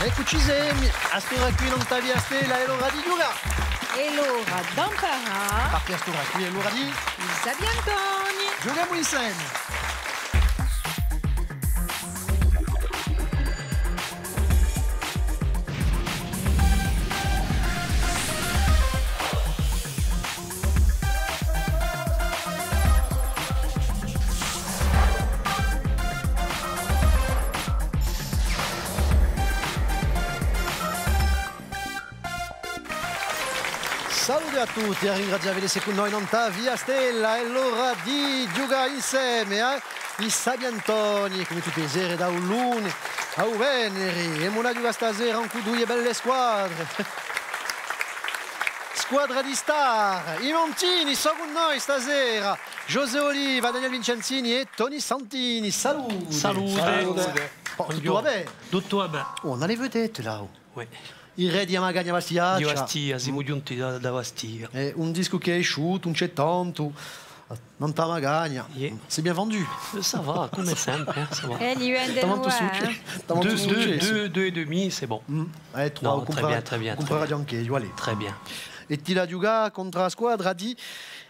Eccoci semi, a stora qui non tavi a stella, è l'ora di giocare. È l'ora d'imparare. Perché a stora qui è l'ora di... Xavier Antoni. Giochiamo insieme. Salve a tutti e ringraziamo di con noi non ta via Stella, è l'ora di giocare insieme i Sabi Antoni, come tutti i sere da un lunedì a un venerdì e una giocata stasera con due belle squadre. Squadra di star, i Montini sono con noi stasera, José Oliva, Daniel Vincenzini e Tony Santini, salute! Salute! Tutto va bene? Tutto va bene. Oh, non l'hai vedete là? Oui. I re di Amagagna Bastia. Di Bastia, siamo giunti da Bastia. Un disco che è asciutto, non c'è tanto. Non t'ha Magagna. Yeah. C'est bien vendu. Ça va, come sempre, ça va. E gli vende Deux et demi, c'est bon. Trois, no, très bien. Comprerà anche io, allez. Très bien. E ti la giocare contro la squadra di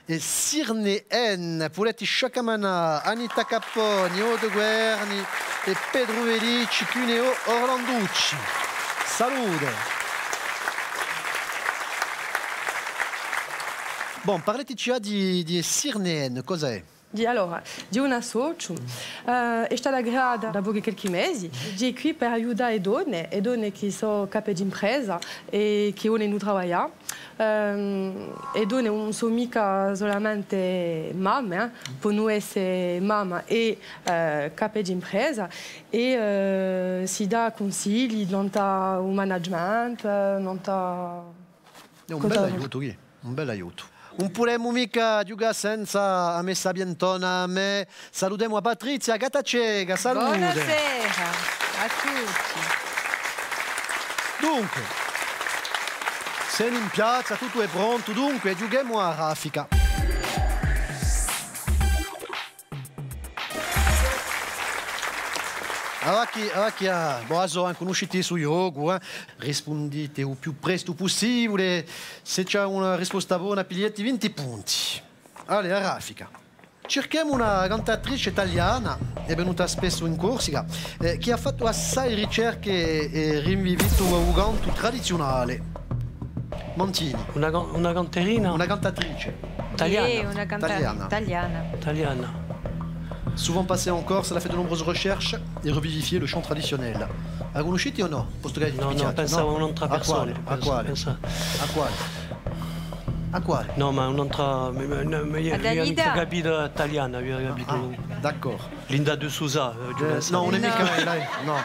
Sirne N, Puletti Sciacamana, Anita Capponi, Odo Guerni e Pedro Velici, Cuneo Orlanducci. Salute! Bon, parleteci di Sirne N, cos'è? Allora, di una socio, è stata creata da pochi mesi, è qui per aiutare le donne che sono capi di impresa e che vogliono lavorare. Le donne non sono mica solamente mamme, possono essere mamma e capi di impresa e si dà consigli non un management, non È un bel aiuto, un bel aiuto. Non potremmo mica giocare senza a me Sabientona, a me. Salutiamo a Patrizia Gatacega, salute. Buonasera a tutti. Dunque, siamo in piazza, tutto è pronto, dunque giochiamo a raffica. Allora, conoscete su yoga, rispondete il più presto possibile. Se c'è una risposta buona, pigliate 20 punti. Allora, raffica. Cerchiamo una cantatrice italiana, è venuta spesso in Corsica, che ha fatto assai ricerche e rinvivito un canto tradizionale. Montini. Una canterina? Una cantatrice. Italiana. Una cantatrice italiana. Souvent passé en Corse, elle a fait de nombreuses recherches et revivifié le chant traditionnel. La conoscete o no? No, pensavo a un'altra persona. A quale? A quale? No, ma un'altra... Io mica capito italiana, D'accord. Linda de Souza. No, non è mica lei, no.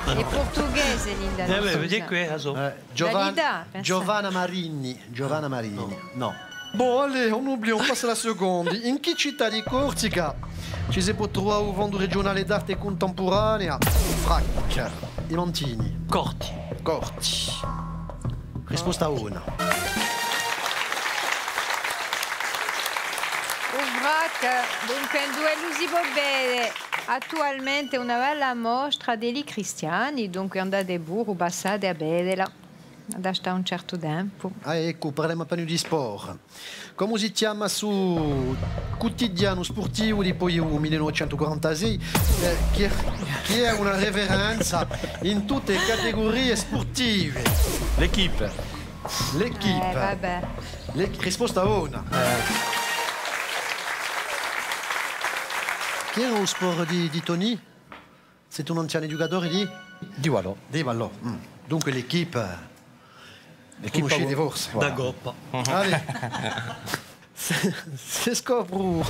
È portoghese Linda de Souza. Vedi qui, Giovanna Marini. Giovanna Marini, no. Bon, allez, on oublie, on passe la seconde. In che città di Corsica ci si può trovare un fondo regionale d'arte contemporanea? Frac, i Montini. Corti. Risposta 1. Vrac, dunque due illusivo bene. Attualmente una bella mostra degli cristiani, dunque andate burro, passate a vedela. Da sta un certo tempo. Ecco, parliamo appena di sport. Come si chiama su quotidiano sportivo di poi 1946 che è una reverenza in tutte le categorie sportive? L'Equipe. Vabbè. Risposta 1. Chi era lo sport di Tony? Siete un anziano giocatore di Vallò. Dunque l'Equipe. Conoscete forse? Da Coppa. Se scopro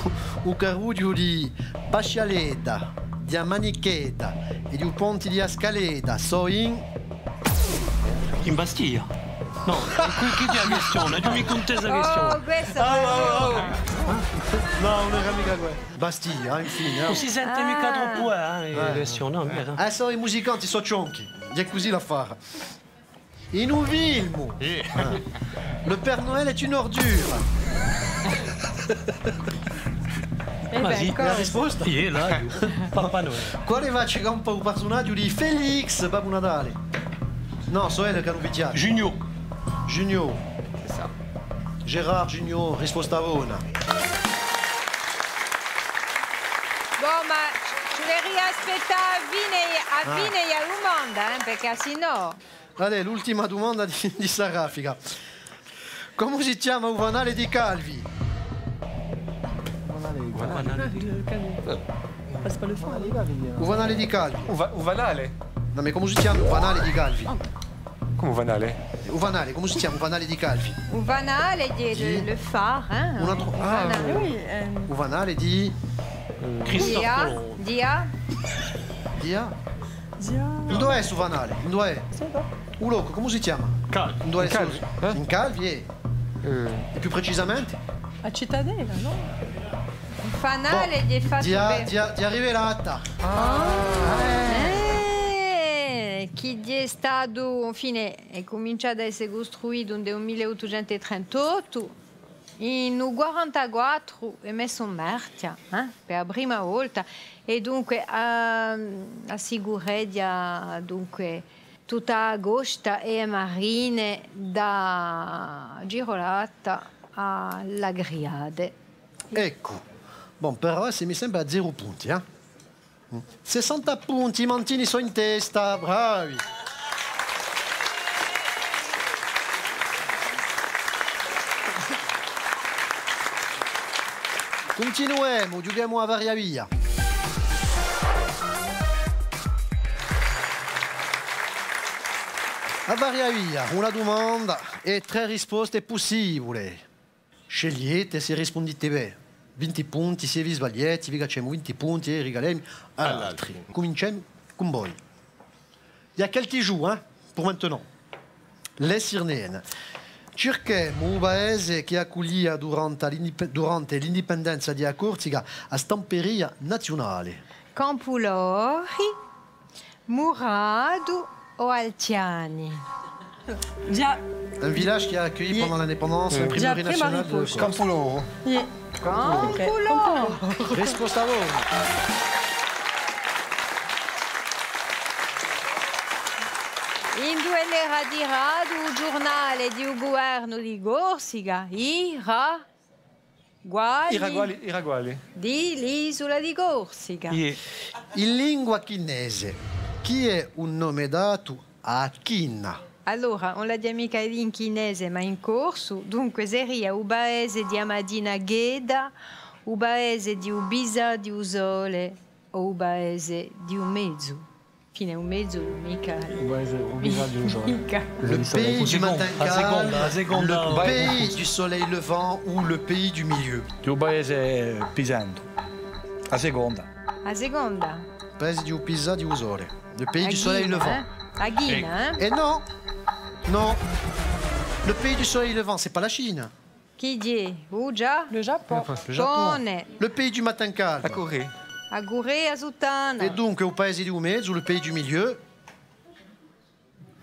un carruggio di Pascialeda, di Amanicheta e di un ponte di Ascaleda, so in Bastia. No, chi ti ha questione? Tu mi contesta la questione. Oh, questo No, non era mica quello. Bastia, infine. Non si sente mica troppo, la questione, no? Sono i musicanti, so cionchi. È così la fare. In un film, le Père Noël est une ordure. La risposta? Sì, là, Papà Noel. Quale va a cercare un po' il personaggio di Felix Babbo Natale? No, so è che non vi piace. Junior. Junior. C'est ça. Gérard Junior, risposta buona. Bon, ma ci devi aspettare a fine della domanda, perché sennò... Allora, l'ultima domanda di Sarafica. Come si chiama un vanale di Calvi? Passe pas le fond. Un vanale di Calvi. Un vanale? No, ma come si chiama un vanale di Calvi? Come un vanale? Un vanale, come si chiama un vanale di Calvi? Un vanale di le phare, hein? Un altro... Ah, Oui, un vanale di... Christophe. Dia? Dia? Dia. Dove è su vanale? Dove è? Un loco, come si chiama? Calvi. Dove è In Calvi, su? In Calvi e più precisamente? A Cittadella, no? Un fanale di fatto Dia bene. Rivelata. Chi è stato, infine, è cominciato ad essere costruito nel 1838, in 1944 è messo in marcia per la prima volta e dunque assicura dunque tutta la costa e marine da Girolata alla Griade. Ecco. Bon, però se mi sembra 0 punti, 60 punti, i mantini sono in testa, bravi. Continuiamo, giochiamo a varia via. A varia via, una domanda e 3 risposte possibili. Scegliete se rispondete bene. 20 punti, se vi sbagliate, vi facciamo 20 punti e regaliamo all'altri. Cominciamo con voi. Il y a quelques jours, pour maintenant. Les Sirneen. Cerchiamo un paese che accoglie durante l'indipendenza di Corsica a stamperia nazionale. Campulori, Murado o Altiani? Dia. Un village qui a accueilli pendant l'indépendance l'imprimerie Già, nationale prima de riposo. Corse. Campuloro. Campulori! Risposta buona. In due l'era di radio, il giornale di governo di Corsica, Iraguali. di l'isola di Corsica. Yeah. In lingua chinese, chi è un nome dato a Chinna? Allora, non la diamo mica in chinese, ma in corso, dunque seria un paese di Amadina Gheda, un paese di Ubisa di Usole o un paese di un mezzo. Fine un mezzo, mica. Mica. Le pays du matin calme, la seconda. le pays du soleil levant ou le pays du milieu? Di paese pisando. La seconda. La seconda. Paese di Upisa di Usole. Le pays La du soleil Ghina, levant. La Ghina, Et non, non. Le pays du soleil levant, c'est pas la Chine. Chi dit? Ugia? Le Japon. Le Japon. Pone. Le pays du matin calme. La Corée. Agure a Sutana. Et donc, au paese di Umezzo, le pays du milieu,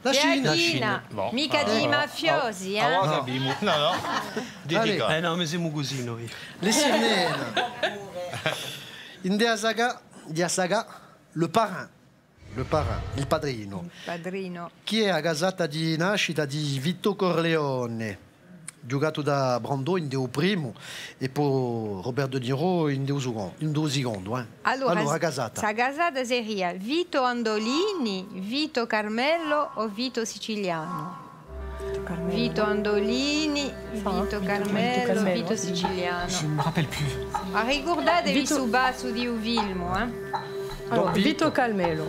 la Chine. La Ghina. Bon. Mica di mafiosi, eh? No, no. Allez. No, ma siamo così noi. Les Sirneen. In Dia Saga, le parrain. Le parrain, il padrino. Padrino. Chi è la casata di nascita di Vito Corleone, giocato da Brando in Deo Primo e poi Robert De Niro in Deo Secondo. Allora casata. Sa casata seria Vito Andolini, Vito Carmelo o Vito Siciliano? Vito Andolini, Vito Carmelo, Vito Siciliano. Je ne me rappelle plus. Ma ricordatevi Vito- su basso di un film, Alors, Vito. Vito Calmelo.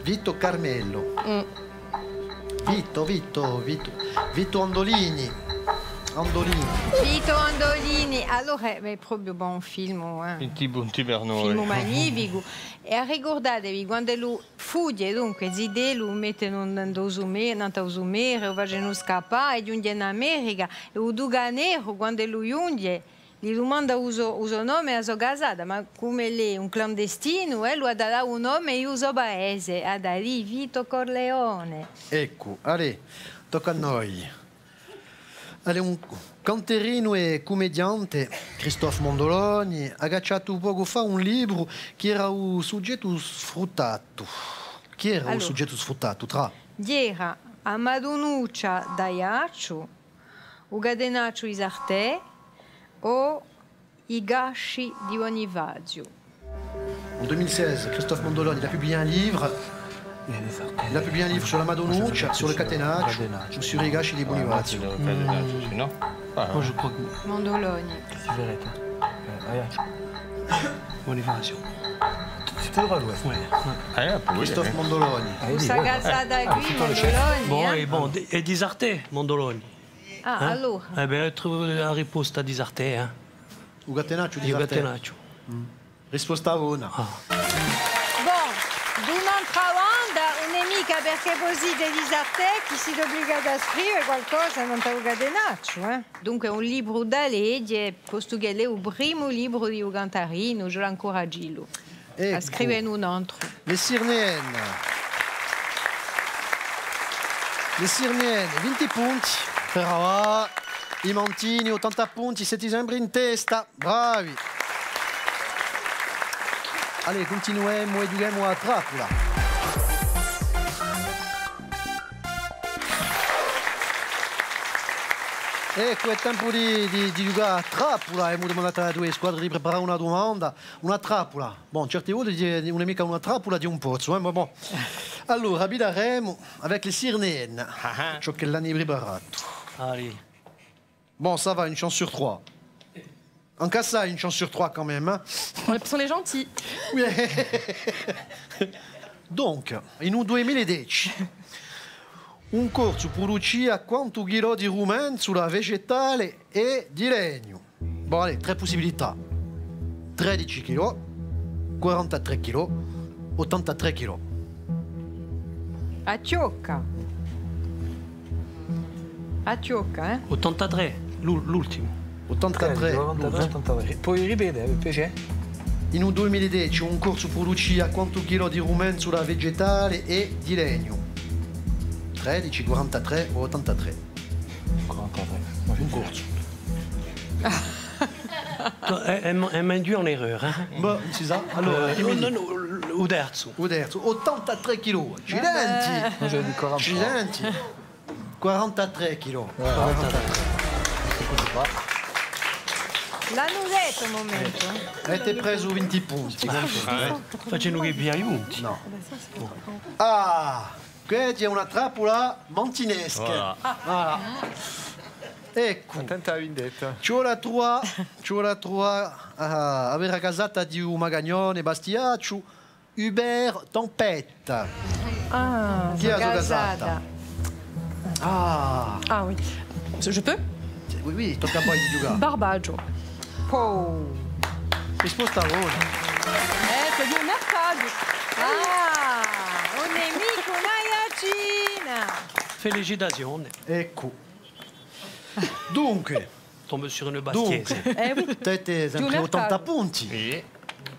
Vito Carmello. Vito Andolini. Vito Andolini, allora è proprio buon film, Un tipo per noi. film magnifico. E ricordatevi quando lui fugge, dunque zide lui mette non usumere, o facendo scappare, e giunge in America, e il doganiero quando lui giunge gli domanda uso nome a sua casata, ma come lei un clandestino, lui ha dato un nome e uso paese, ha dato Vito Corleone. Ecco, allez, tocca a noi. Allez, un canterino e commediante, Christophe Mondoloni, ha cacciato poco fa un libro che era un soggetto sfruttato. Chi era un Allora. soggetto sfruttato? Tra? Era Amadonuccia Daiaciu, Ugadenaccio Isarte o Higashi di Onivazio. En 2016, Christophe Mondolone, il a publié un livre. Il a publié un livre sur la Madonuccia, sur le catenaccio, ou sur Higashi di Bonivazio. No? Moi, je crois que Mondoloni. Si verrete. Bonifacio. C'était drôle, ouais. Christophe Mondoloni. Sagazada qui Mondoloni. Bon, Eh? et bon, e Disarte, Mondoloni. Ah, allora. Eh ben, trovo la risposta a Disarte, hein. O catenaccio di Io Arte. Catenaccio. Risposta una. Bon, d'un'altra banda, un'amica perché così di Disarte chi si obbliga a scrivere qualcosa non te lo catenaccio, eh? Dunque un libro da legge, questo che è il primo libro di Ugantarino, io l'incoragilo a scrivere un altro. Les Sirnéennes. Les Sirnéennes, 20 punti. Però i Montini, 80 punti, siete sempre in testa. Bravi. Allez, continuiamo e giochiamo a trappola. Ecco, è tempo di giocare a trappola. Abbiamo domandato alle due squadre di preparare una domanda. Una trappola. Bon, certe volte non è mica una trappola di un pozzo, ma bon. Allora, abitaremo avec les Sirnéennes. Ciò che l'hanno preparato. Allez. Bon, ça va, une chance sur 3. En cas ça, une chance sur 3 quand même. Hein. Sono les gentils. Donc, in un 2010, un corso produce a quanto chilo di rumen sulla vegetale e di legno. Bon, allez, 3 possibilità. 13 kg, 43 kg, 83 kg. A Ciocca. A Ciocca, eh? 83, l'ultimo. 83. 83. Puoi ripetere, per piacere? In un 2010 un corso produce a quanto chilo di rumen sulla vegetale e di legno. 13, 43 o 83. 43. Un corso. Elle m'a induit en erreur, hein. Bon, c'est ça. Allora, Non, Uderzo. Uderzo, 83 kg. Accidenti. Moi j'avais dit 43. Accidenti. 43 kg. L'hanno detto un momento. Avete preso 20 punti. Facendo che più aiuti. No. Ah, questa è una trappola montinesca. Voilà. Ecco. Attenta alla vendetta. Ci vuole a avere a casata di un magagnone bastiaccio Hubert Tempête. Ah, Chi ha sua Casata. casata? Ah, ah oui. Je peux? oui, tocca a voi di giocare. Barbaggio. Oh. Risposta una. Ecco, di un mercato. Ah, un nemico, una iacina. Felicitazione. Ecco. Dunque, Tombe sur une bastiese. Eh oui. avete sempre Giù 80 mercato. punti. Sì.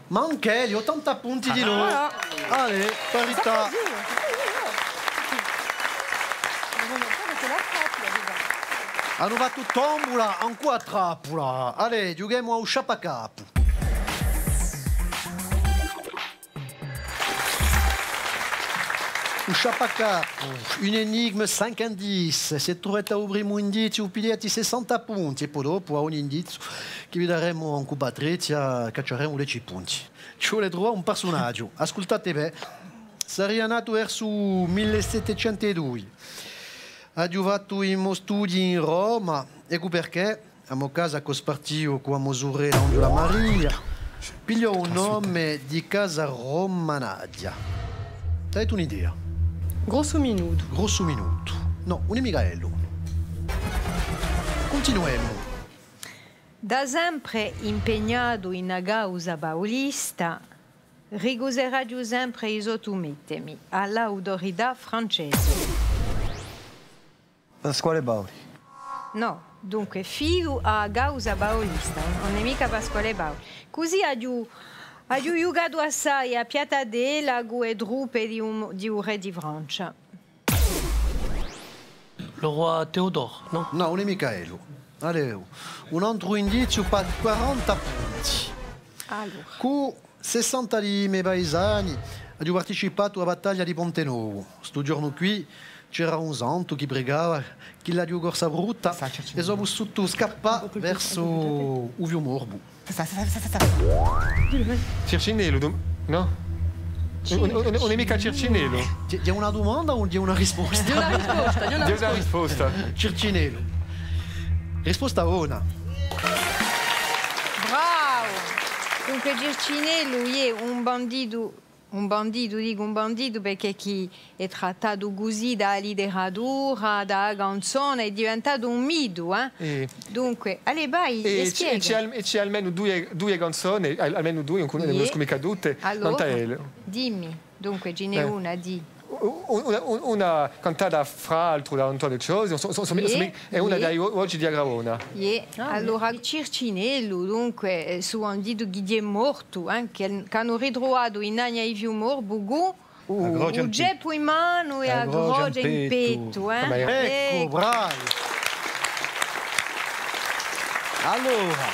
Ma anche gli 80 punti di noi. Voilà. Allez, parità. Hanno fatto tombola, ancora trappola. Allez, giochiamo a un sciapacapo. Un sciapacapo, un enigma 5 indizi. Se trovate a aprire un indizio, pigliate 60 punti. E poi dopo, a ogni indizio che vi daremo un Patrizia, cacceremo 10 punti. Ci vuole trovare un personaggio. Ascoltate bene. Sarebbe nato verso 1702. Ha fatto i miei studi in Roma, ecco perché a casa con spartito con la sorella Angela Maria pigliò un nome di casa Romanadia. Avete un'idea? Grosso minuto. Grosso minuto. No, un Michaello. Continuiamo. Da sempre impegnato in una causa paulista, rigoserà sempre i sottomettemi all'autorità francese. Pasquale Bauri. No, dunque, fido a causa paulista, non è mica Pasquale Bauri. Così ha giocato assai a Piatadella e truppe di un re di Francia. Le roi Théodore, no? No, un Michaello. Allez, un altro indizio per 40 punti. Allora, Con 60 di miei paesani ha partecipato alla battaglia di Ponte Novo. Sto giorno qui c'era un santo che pregava, che la dio corsa brutta, e sono vissuto scappa verso Uvio Morbu. Circinello, no? Non è mica Circinello. C'è una domanda o c'è una risposta? Di una risposta, di una Dio risposta. la risposta. Circinello. Risposta una. Bravo! Dunque Circinello è un bandito perché chi è trattato così da letteratura, da canzone, è diventato un mito. Dunque, allez, vai, E spiega. c'è almeno due canzoni, almeno due, non conosco mica tutte. Allora, Quant'è? dimmi. Dunque, ce n'è una, di. Una cantata fra l'altro da Antonio Ciosi e una dai oggi di Agraona. Allora, Circinello, dunque, su un dito che è morto, che hanno ritrovato in Agna e Vio Morbugo, un geppo in mano e a grogia in petto. Ecco, bravi. Allora,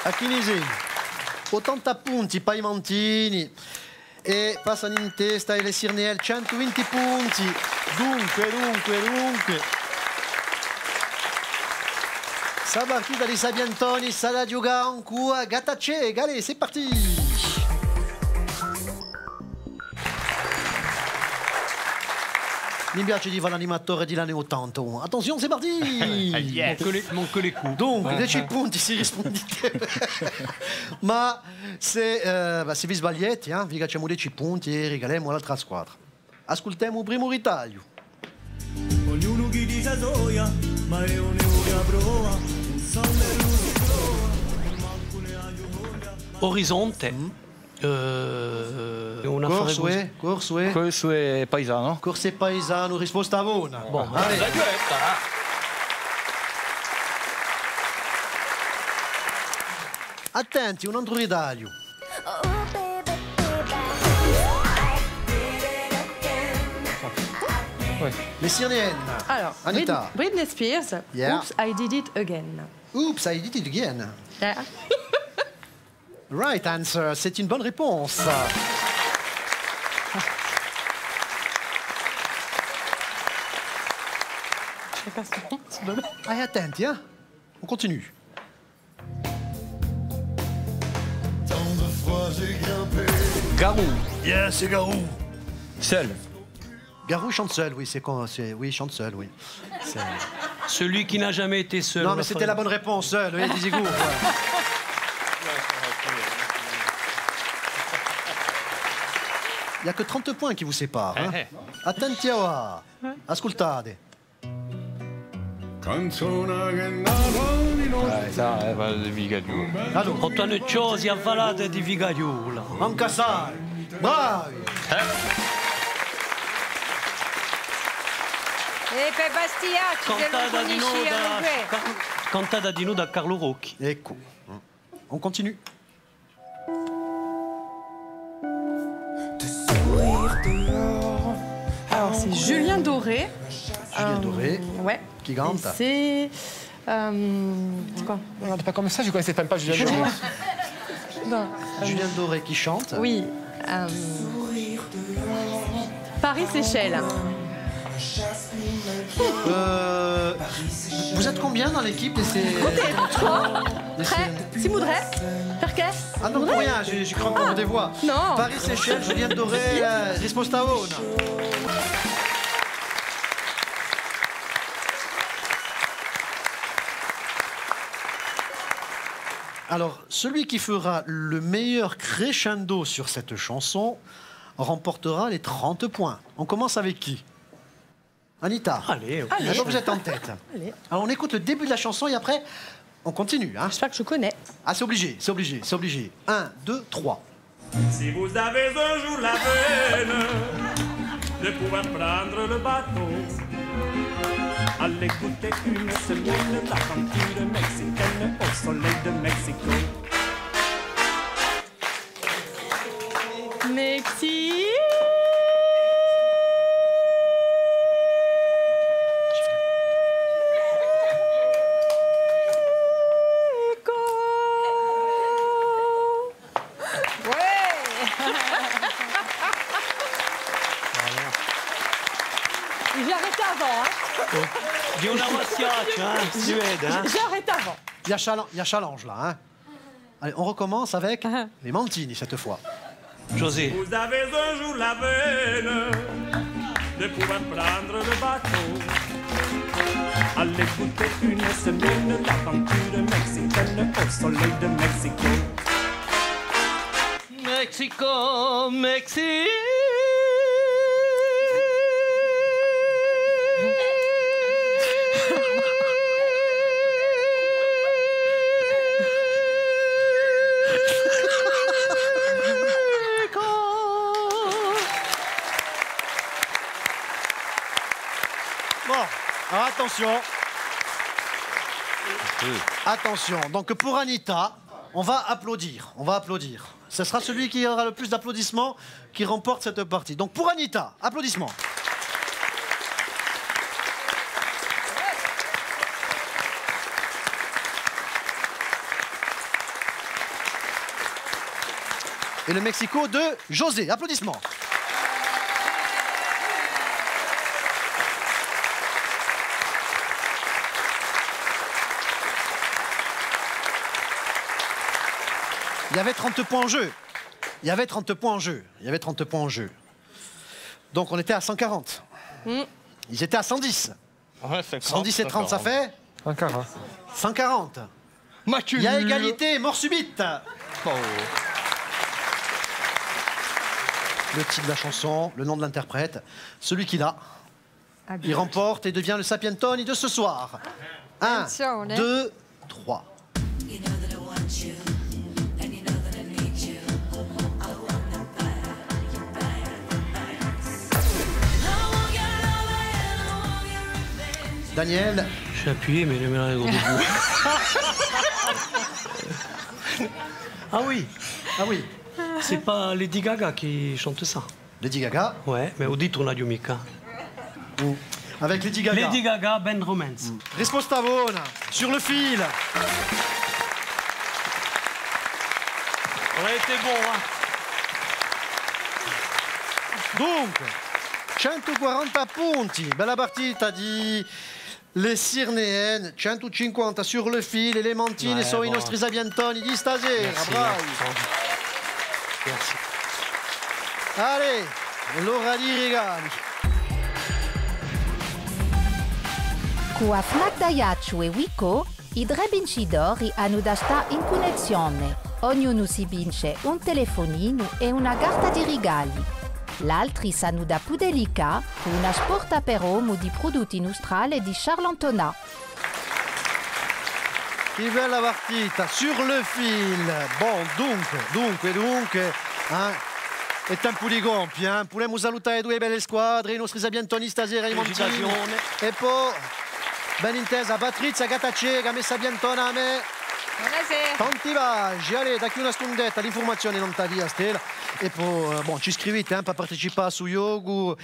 a Chinisini, 80 punti Paimantini e passano in testa e le Sirniel 120 punti. Dunque. Sa partita di Sabiantoni, ça la giocare ancora. Gatacce, allez, c'est parti. Mi piace di fare l'animatore di anni 80. Attenzione, c'est parti. Manque les coups. Donc, 10 punti si rispondete. Ma se vi sbagliate, vi facciamo 10 punti e regaliamo all'altra squadra. Ascoltiamo il primo ritaglio. Ognuno chi dice a soia, ma è un'ora prova, un sole si trova, manco ne ha voglia. Horizonte. Una Corso e paesano. Corso e paesano, risposta buona. Bon, allez. la diretta. Attenti, un altro ritaglio. Le Sirnienne. Alors, Anita. Britney Spears, Yeah. Oops, I Did It Again. Oups, I did it again. Yeah. Right answer, c'est une bonne réponse. Allez, attenti, hein. On continue. Garou. Yes, c'est Garou. Seul. Garou chante seul, oui, oui, il chante seul, oui. Celui qui n'a jamais été seul. Non, mais c'était la bonne réponse, seul, oui, disez vous. Il n'y a que 30 points qui vous séparent. Hein. Attenti a ascoltate. Ça, va di Vigadio. Allora, Antonio Ciosi a Valade di Vigaiola. manca sai. Bravi. E per Bastiacci, se lo Cantata di conosci a lui. Cantata di nuda Carlo Rocchi. Ecco. On continue. Alors, c'est Julien Doré. Julien Doré. Ouais. Qui chante. Et c'est. Quoi Non, pas comme ça, je connaissais même pas Julien Doré. Non. Julien Doré qui chante. Oui. Paris-Séchelles. Vous êtes combien dans l'équipe de ces... Prêt Simoudret Perquet Ah non, pour rien, j'ai cru entendre des voix. Non. Paris-Séchelles, Julien Doré, risposta buona. Alors, celui qui fera le meilleur crescendo sur cette chanson remportera les 30 points. On commence avec qui? Anita. Allez, Allez. D'abord, vous êtes en tête. Allez. Alors, on écoute le début de la chanson et après, on continue. Hein. J'espère que je connais. Ah, c'est obligé, c'est obligé, c'est obligé. 1, 2, 3. Si vous avez un jour la peine de pouvoir prendre le bateau, allez goûter une semaine l'aventure mexicaine au soleil de Mexico. Mexique. J'ai arrêté avant. Hein. Di una massiaccia, si vede, hein? J'ai arrêté avant. Il y a challenge là. Hein. Allez, on recommence avec les mantini cette fois. José. Vous avez un jour la veine de pouvoir prendre le bateau. Allez goûter une semaine d'aventure mexicaine au soleil de Mexico. Mexico, Mexico. Bon, alors attention. Attention, donc pour Anita, on va applaudir. On va applaudir. Ce sera celui qui aura le plus d'applaudissements qui remporte cette partie. Donc pour Anita, applaudissements. Et le Mexico de José, applaudissements. Il y avait 30 points en jeu. Il y avait 30 points en jeu. Il y avait 30 points en jeu. Donc on était à 140. Ils étaient à 110. Ouais, 110 et 30, ça fait 140. 140. Mathieu. Il y a égalité, mort subite. Oh. Le titre de la chanson, le nom de l'interprète, celui qui l'a, Ah, il remporte et devient le Sapientoni de ce soir. 1, Attention, 2, 3. Daniel, Je suis appuyé, mais je me lève au début. Ah oui, ah oui, c'est pas Lady Gaga qui chante ça. Lady Gaga, Ouais, mais udito una mica. avec Lady Gaga. Lady Gaga, Ben Romance. Risposta buona, sur le fil. On a été bon, hein. Dunque, 140 punti, bella partita di le Sirneenne, 150 sur le fil e le mantine Ouais, sono i bon. nostri Sabientoni di stasera, Merci, bravi. Merci. Allez, l'ora di regali. Cu Afnac Daiacciu e Wico, i tre vincitori hanno da stare in connessione. Ognuno si vince un telefonino e una carta di regali. L'altri sanno da Pudelica una sporta per uomo di prodotti industriali di Charlantona. Che bella partita, sur le fil. Bon, dunque, è tempo di compie, Vogliamo salutare due belle squadre, i nostri Sabientoni stasera, i Montini. Felicitazioni. E poi, ben intesa, Patrizia Catacega, messa Sabientona a me. Buonasera. Tanti vagi, allez, da qui una stundetta, l'informazione non sta via, Stella. E poi, bon, ci scrivete per partecipare su Yogu,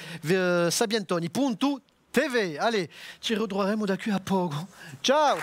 sabientoni.tv. Allez, ci ritroveremo da qui a poco. Ciao!